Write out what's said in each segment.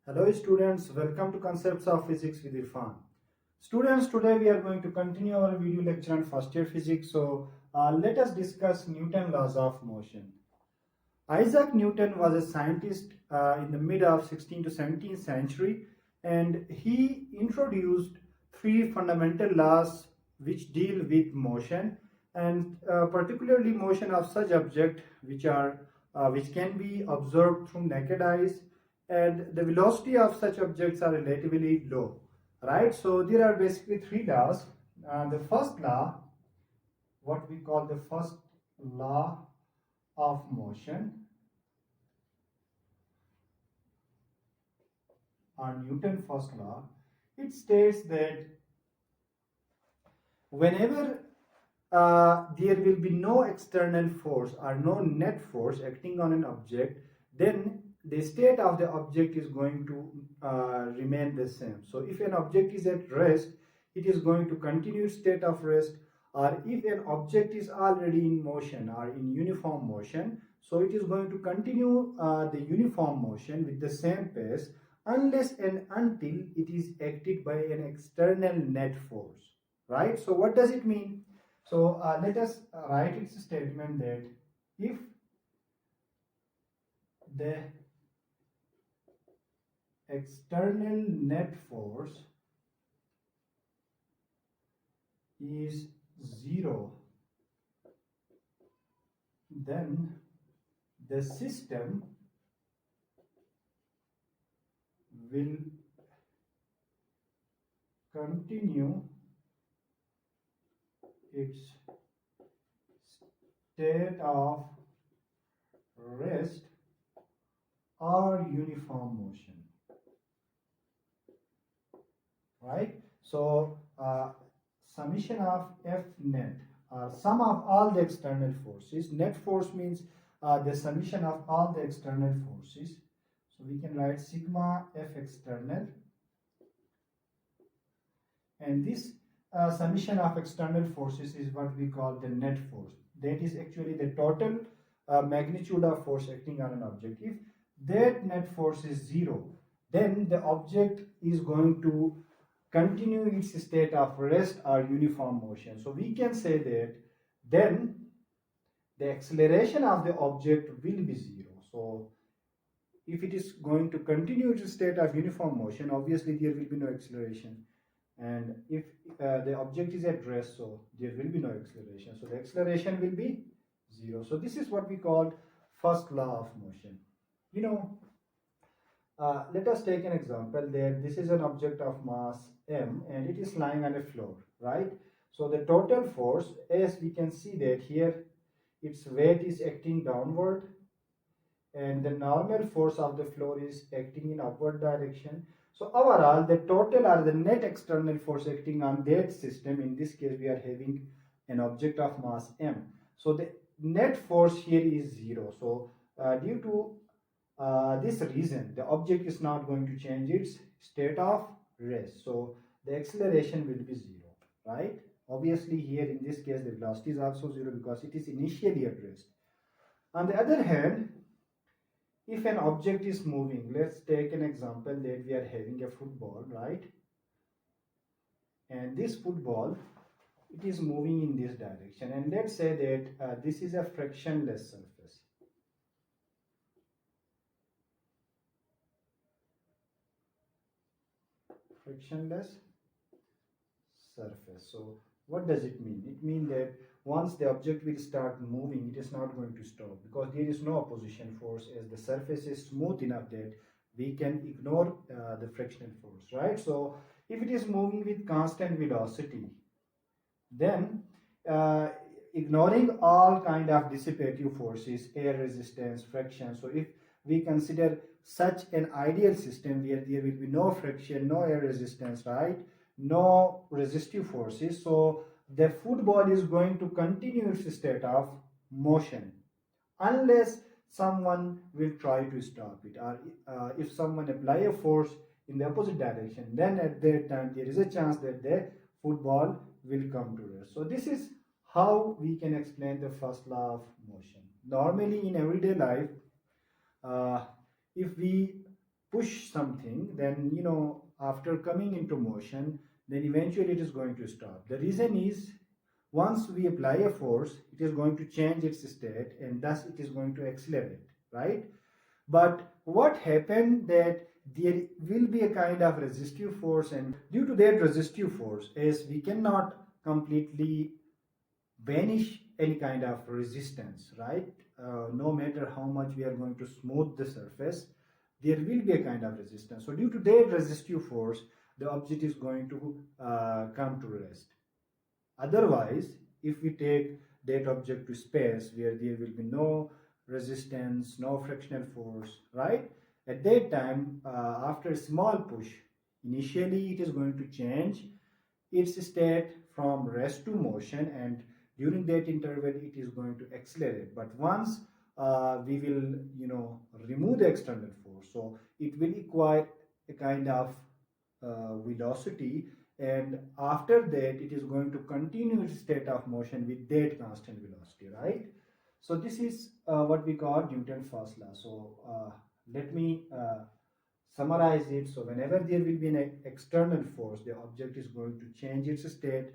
Hello students, welcome to Concepts of Physics with Irfan. Students, today we are going to continue our video lecture on first year physics. Let us discuss Newton laws of motion. Isaac Newton was a scientist in the mid of 16th to 17th century, and he introduced three fundamental laws which deal with motion, and particularly motion of such objects which can be observed through naked eyes, and the velocity of such objects are relatively low, right? So there are basically three laws. The first law, what we call the first law of motion, or Newton's first law, it states that whenever there will be no external force or no net force acting on an object, then the state of the object is going to remain the same. So if an object is at rest, it is going to continue state of rest, or if an object is already in motion or in uniform motion, so it is going to continue the uniform motion with the same pace unless and until it is acted by an external net force, right? So what does it mean? So let us write its statement that if the external net force is zero, then the system will continue its state of rest or uniform motion, right? So summation of F net, sum of all the external forces. Net force means the summation of all the external forces. So we can write sigma F external, and this summation of external forces is what we call the net force. That is actually the total magnitude of force acting on an object. If that net force is zero, then the object is going to continue its state of rest or uniform motion. So we can say that then the acceleration of the object will be zero. So if it is going to continue its state of uniform motion, obviously there will be no acceleration. And if the object is at rest, so there will be no acceleration. So the acceleration will be zero. So this is what we call first law of motion. You know, let us take an example that this is an object of mass m and it is lying on a floor, right? So the total force, as we can see that here, its weight is acting downward and the normal force of the floor is acting in upward direction. So overall, the total or the net external force acting on that system, in this case we are having an object of mass m. So the net force here is zero. So due to this reason, the object is not going to change its state of rest. So the acceleration will be zero, right? Obviously here in this case the velocity is also zero because it is initially at rest. On the other hand, if an object is moving, let's take an example that we are having a football, right? And this football, it is moving in this direction, and let's say that this is a frictionless surface. Frictionless surface. So what does it mean? It means that once the object will start moving, it is not going to stop because there is no opposition force, as the surface is smooth enough that we can ignore the frictional force, right? So if it is moving with constant velocity, then ignoring all kind of dissipative forces, air resistance, friction. So if we consider such an ideal system where there will be no friction, no air resistance, right? No resistive forces. So the football is going to continue its state of motion unless someone will try to stop it, or if someone apply a force in the opposite direction, then at that time there is a chance that the football will come to rest. So this is how we can explain the first law of motion. Normally in everyday life, uh, if we push something, then after coming into motion, then eventually it is going to stop. The reason is, once we apply a force, it is going to change its state and thus it is going to accelerate, right? But what happened that there will be a kind of resistive force, and due to that resistive force, as we cannot completely banish any kind of resistance, right? No matter how much we are going to smooth the surface, there will be a kind of resistance. So due to that resistive force, the object is going to come to rest. Otherwise, if we take that object to space where there will be no resistance, no frictional force, right? At that time, after a small push, initially it is going to change its state from rest to motion, and during that interval it is going to accelerate. But once we will remove the external force, so it will acquire a kind of velocity, and after that it is going to continue its state of motion with that constant velocity, right? So this is what we call Newton's first law. So let me summarize it. So whenever there will be an external force, the object is going to change its state.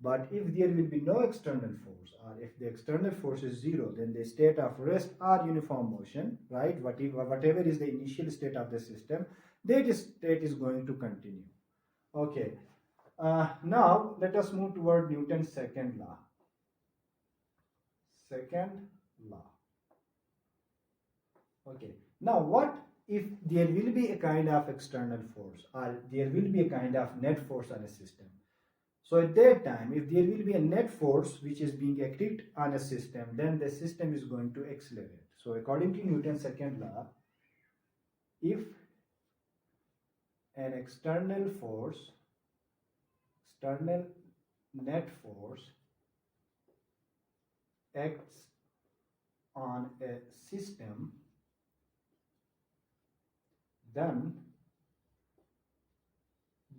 But if there will be no external force, or if the external force is zero, then the state of rest or uniform motion, right, whatever is the initial state of the system, that state is going to continue. Okay. Now let us move toward Newton's second law. Second law. Okay. Now what if there will be a kind of external force, or there will be a kind of net force on a system? So at that time, if there will be a net force which is being acted on a system, then the system is going to accelerate. So according to Newton's second law, if an external net force acts on a system, then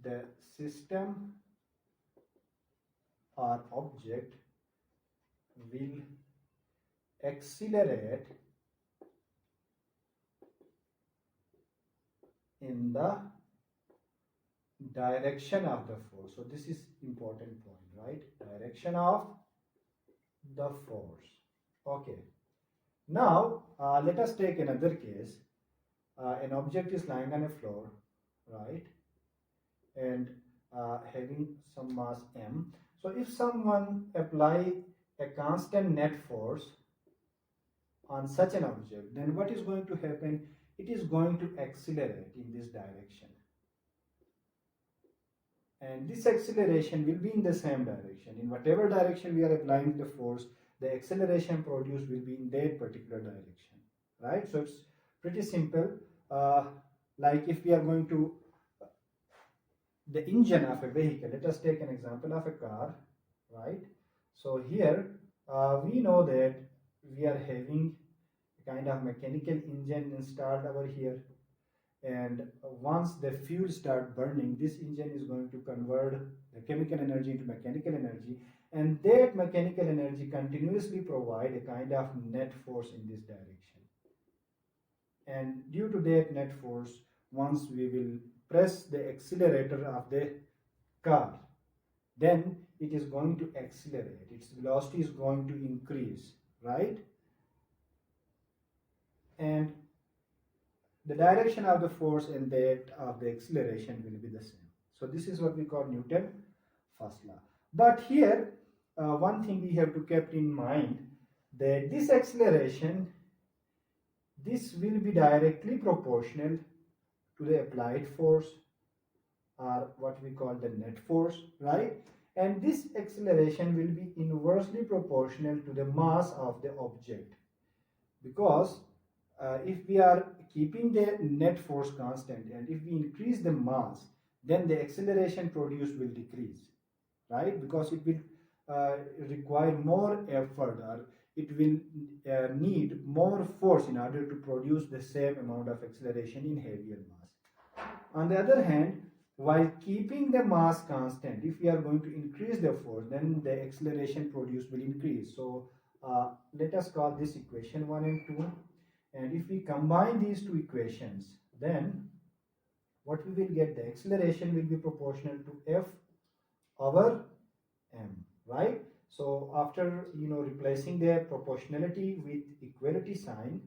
the system or object will accelerate in the direction of the force. So this is important point, right? Direction of the force. Okay. Now let us take another case. An object is lying on a floor, right, and having some mass m. So if someone apply a constant net force on such an object, then what is going to happen? It is going to accelerate in this direction, and this acceleration will be in the same direction. In whatever direction we are applying the force, the acceleration produced will be in that particular direction, right? So it's pretty simple. Like if we are going to the engine of a vehicle, let us take an example of a car, right? So here we know that we are having a kind of mechanical engine installed over here, and once the fuel start burning, this engine is going to convert the chemical energy into mechanical energy, and that mechanical energy continuously provide a kind of net force in this direction. And due to that net force, once we will press the accelerator of the car, then it is going to accelerate, its velocity is going to increase, right? And the direction of the force and that of the acceleration will be the same. So this is what we call Newton's first law. But here one thing we have to keep in mind, that this acceleration, this will be directly proportional to the applied force, or what we call the net force, right? And this acceleration will be inversely proportional to the mass of the object, because if we are keeping the net force constant and if we increase the mass, then the acceleration produced will decrease, right? Because it will require more effort, or it will need more force in order to produce the same amount of acceleration in heavier mass. On the other hand, while keeping the mass constant, if we are going to increase the force, then the acceleration produced will increase. So let us call this equation 1 and 2. And if we combine these two equations, then what we will get, the acceleration will be proportional to F over M, right? So after replacing the proportionality with equality sign,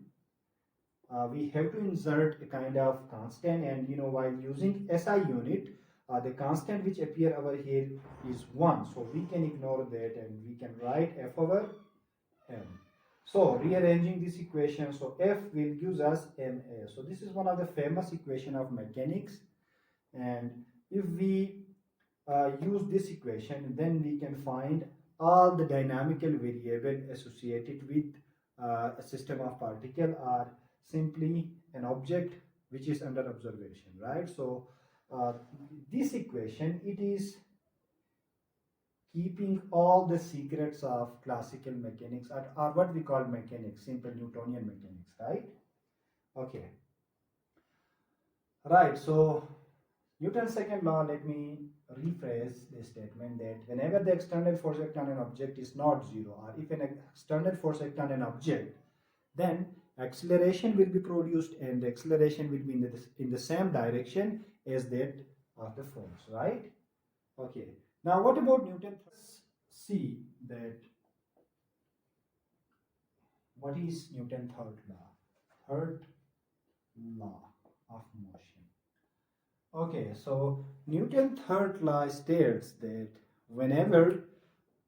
we have to insert a kind of constant, and while using SI unit, the constant which appear over here is 1, so we can ignore that and we can write F over M. So rearranging this equation, so F will gives us MA. So this is one of the famous equation of mechanics, and if we use this equation, then we can find all the dynamical variable associated with a system of particle are simply an object which is under observation, right? So this equation, it is keeping all the secrets of classical mechanics, or what we call mechanics, simple Newtonian mechanics, right? Okay, right. So Newton's second law, let me rephrase the statement that whenever the external force acting on an object is not zero, or if an external force acting on an object, then acceleration will be produced, and the acceleration will be in the same direction as that of the force, right? Okay. Now what about Newton? See that what is Newton's third law? Third law of motion. Okay, so Newton's third law states that whenever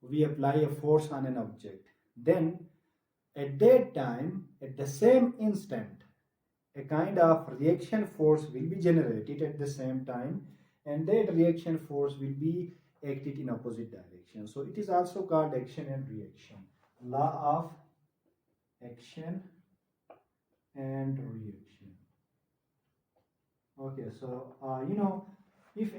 we apply a force on an object, then at that time, at the same instant, a kind of reaction force will be generated at the same time, and that reaction force will be acted in opposite direction. So it is also called action and reaction. Law of action and reaction. Okay, so if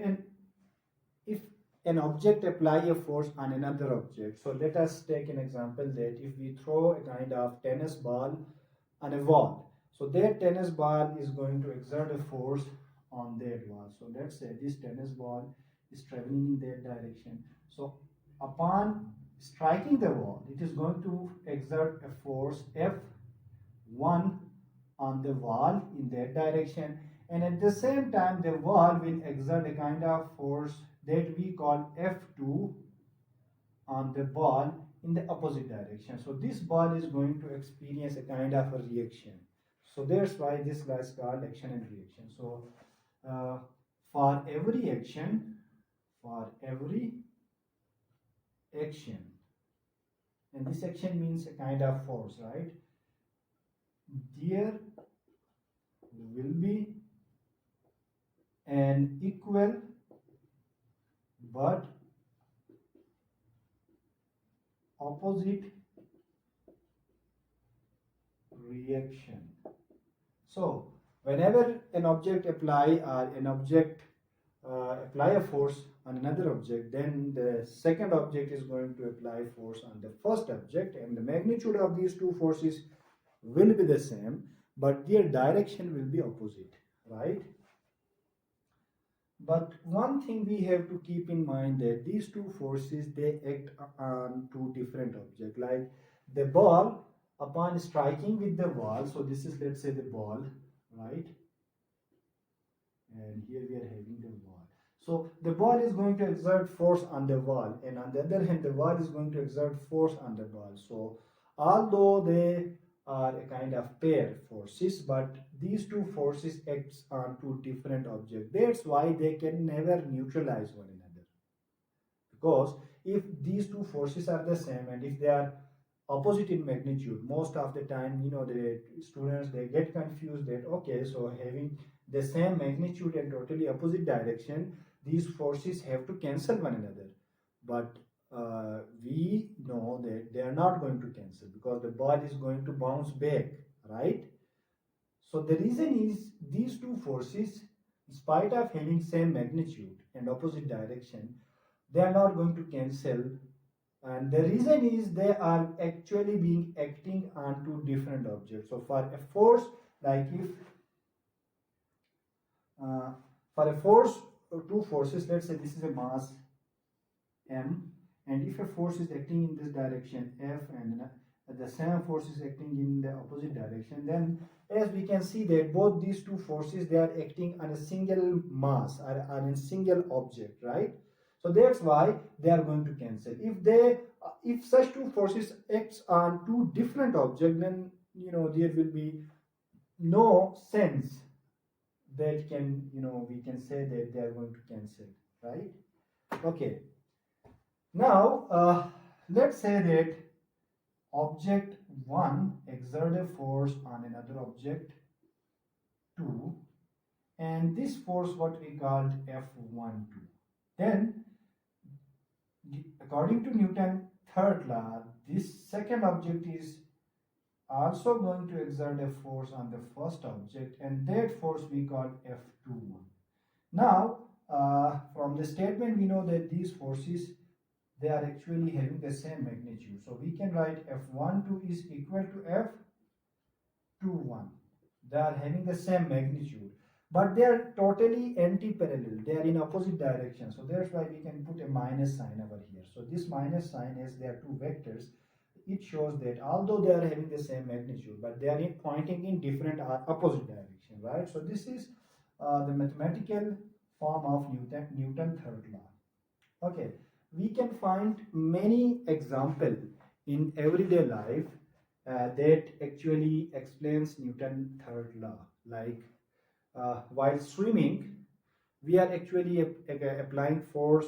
an object apply a force on another object, so let us take an example that if we throw a kind of tennis ball on a wall, so that tennis ball is going to exert a force on that wall. So let's say this tennis ball is traveling in that direction. So upon striking the wall, it is going to exert a force F1 on the wall in that direction, and at the same time the wall will exert a kind of force that we call F2 on the ball in the opposite direction. So this ball is going to experience a kind of a reaction. So that's why this law is called action and reaction. So for every action, and this action means a kind of force, right? There will be an equal but opposite reaction. So whenever an object apply a force on another object, then the second object is going to apply force on the first object, and the magnitude of these two forces will be the same, but their direction will be opposite, right? But one thing we have to keep in mind that these two forces, they act on two different objects. Like the ball, upon striking with the wall, so this is, let's say, the ball, right? And here we are having the wall. So the ball is going to exert force on the wall, and on the other hand, the wall is going to exert force on the ball. So although they are a kind of pair forces, but these two forces act on two different objects. That's why they can never neutralize one another. Because if these two forces are the same, and if they are opposite in magnitude, most of the time, the students, they get confused that, okay, so having the same magnitude and totally opposite direction, these forces have to cancel one another. But we know that they are not going to cancel, because the ball is going to bounce back, right? So the reason is these two forces, in spite of having same magnitude and opposite direction, they are not going to cancel. And the reason is they are actually acting on two different objects. So for a force, like if for a force, two forces, let's say this is a mass M, and if a force is acting in this direction F, and the same force is acting in the opposite direction, then as we can see that both these two forces, they are acting on a single mass or on a single object, right? So that's why they are going to cancel. If such two forces acts on two different objects, then there will be no sense that can we can say that they are going to cancel, right? Okay, now let's say that object 1 exert a force on another object 2, and this force what we called F12. Then according to Newton's third law, this second object is also going to exert a force on the first object, and that force we call F21. Now from the statement we know that these forces, they are actually having the same magnitude, so we can write F12 is equal to F21. They are having the same magnitude, but they are totally anti-parallel, they are in opposite direction, so that's why we can put a minus sign over here. So this minus sign, as they are two vectors, it shows that although they are having the same magnitude, but they are pointing in different opposite direction, right? So this is the mathematical form of Newton third law. Okay, we can find many examples in everyday life that actually explains Newton third law. Like while swimming, we are actually applying force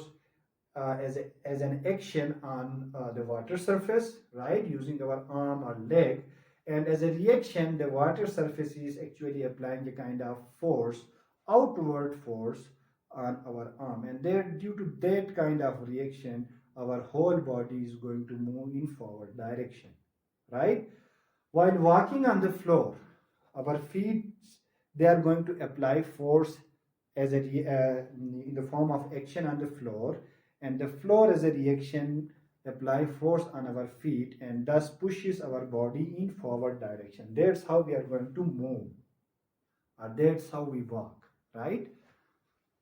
as an action on the water surface, right, using our arm or leg, and as a reaction, the water surface is actually applying a kind of force, outward force, on our arm, and there, due to that kind of reaction, our whole body is going to move in forward direction, right? While walking on the floor, our feet, they are going to apply force as in the form of action on the floor, and the floor as a reaction apply force on our feet and thus pushes our body in forward direction. That's how we are going to move, or that's how we walk, right?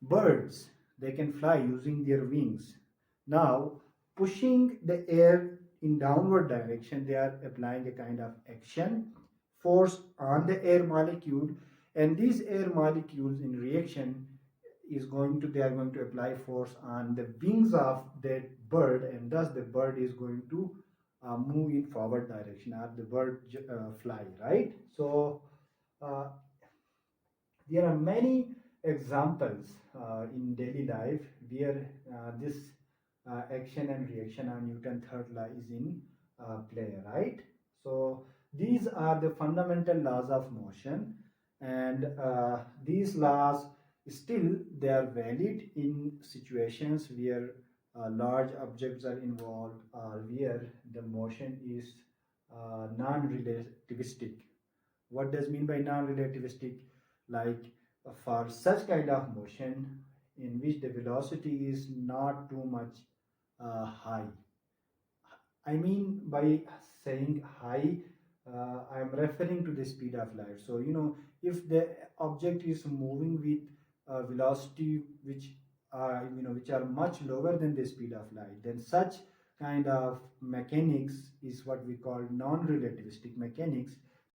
Birds, they can fly using their wings. Now, pushing the air in downward direction, they are applying a kind of action force on the air molecule, and these air molecules in reaction they are going to apply force on the wings of that bird, and thus the bird is going to move in forward direction, or the bird fly, right? So uh, there are many examples in daily life where this action and reaction on Newton third law is in play, right? So these are the fundamental laws of motion, and these laws still they are valid in situations where large objects are involved, or where the motion is non-relativistic. What does mean by non-relativistic? Like for such kind of motion in which the velocity is not too much high. I mean by saying high, I am referring to the speed of light. So if the object is moving with velocity which are much lower than the speed of light, then such kind of mechanics is what we call non-relativistic mechanics,